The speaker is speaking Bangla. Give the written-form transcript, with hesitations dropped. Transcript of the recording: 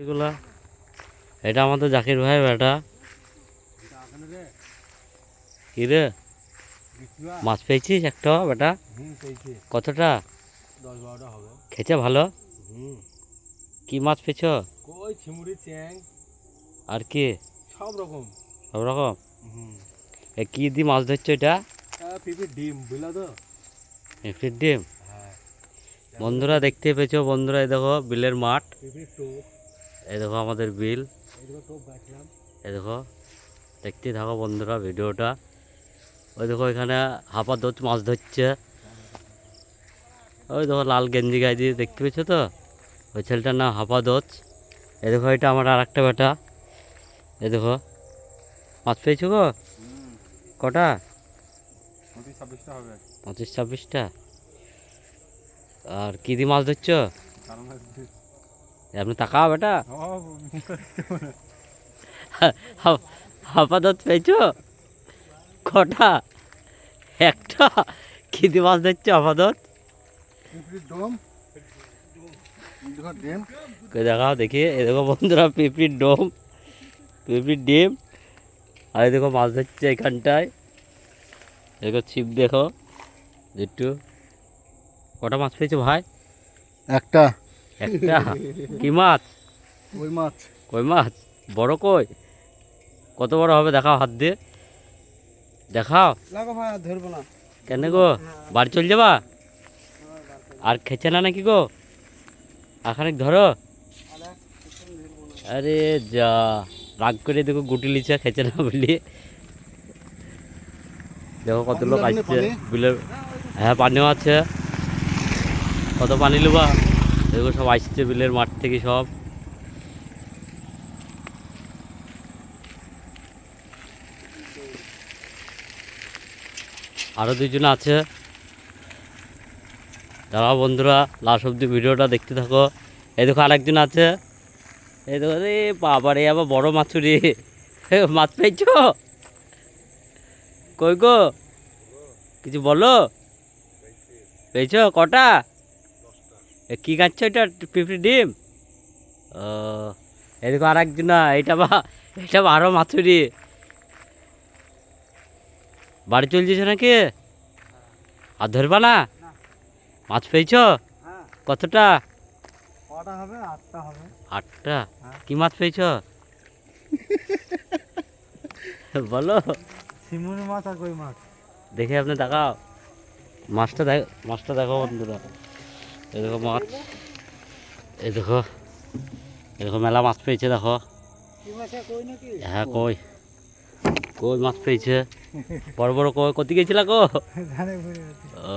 এগুলা এটা আমাদের জাকির ভাইয়ের বেটা। কি রে, মাছ পেয়েছিস একটা বেটা? কতটা? 10-12টা হবে। খেতে ভালো? কি মাছ পেয়েছ? কই চিংড়ি, চ্যাং আর কি সব রকম। সব রকম? কি দিয়ে মাছ ধরছো এটা? পিপির ডিম বুঝলা তো? পিঁপড়ির ডিম। হ্যাঁ, বন্ধুরা দেখতে পেয়েছো, বন্ধুরা এই দেখো বিলের মাঠ, পিপির টোপ। এই দেখো আমাদের বিল, এইগুলো টোপ গাছলাম। এই দেখো দেখতে থাকো বন্ধুরা ভিডিওটা। ওই দেখো এখানে হাপা দোচ মাছ ধরছে। ওই দেখো লাল গেঞ্জি গায়ে দিয়ে, দেখতে পেয়েছো তো? ওই ছেলেটার নাম হাপা দোচ। এই দেখো এটা আমার আর একটা বেটা। এই দেখো মাছ পেয়েছো গো? কটা? 25-26টা হবে। 25-26টা। আর কি দিয়ে মাছ ধরছো? আপনি তাকাও বেটা। হাফাদত পেয়েছো? কটা? একটা। কি দিয়ে মাছ ধরছো আপাতত? দেখাও দেখি। এ দেখো বন্ধুরা পিঁপড়ির ডোম, পিঁপড়ির ডিম। আর এই দেখো মাছ ধরছে এখানটায়। দেখো ছিপ, দেখো একটু। কটা মাছ পেয়েছো ভাই? একটা। একটা। কি মাছ? ওই মাছ। কই মাছ? বড় কই? কত বড় হবে দেখাও, হাত দিয়ে দেখাও। লাগো ভাই, ধরবো না। কেন গো, বাড়ি চল যাবা? আর খেছে না নাকি গো? আখানিক ধরো। আরে যা, রাগ করে দেখো গুটি লিচা খেছে না বলি। দেখো কত লোক আসছে বিলের। হ্যাঁ পানিও আছে। কত পানি নেবা? দেখো সব আসছে বিলের মাঠ থেকে সব। আরো দুজন আছে। দাঁড়াও বন্ধুরা, লাস্ট অব্দি ভিডিওটা দেখতে থাকো। এই দেখো আরেকজন আছে। এই দেখো, রে বাবা রে, আবার বড় মাছুরি। মাছ পেয়েছো? কই গো, কিছু বলো। পেয়েছো কটা? কি খাচ্ছ এটা? পিঁপড়ি ডিম। ও, এই দেখো আর একজন, এইটা এটা আরো মাছুরি। বাড়ি চল যেছো নাকি? আর ধরবা না? মাছ পেয়েছো? কতটা? কটা হবে? 8টা হবে। 8টা। কি মাছ পেয়েছো বলো। শিমুনি মাছ আর কই মাছ। দেখে আপনি দেখাও মাছটা, মাছটা দেখো বন্ধুরা। এই দেখো মাছ, এই দেখো, এই দেখো মেলা মাছ পেয়েছে দেখো। হ্যাঁ কই, কই মাছ পেয়েছে বড় বড়। কই কত গেছিলা গো? ও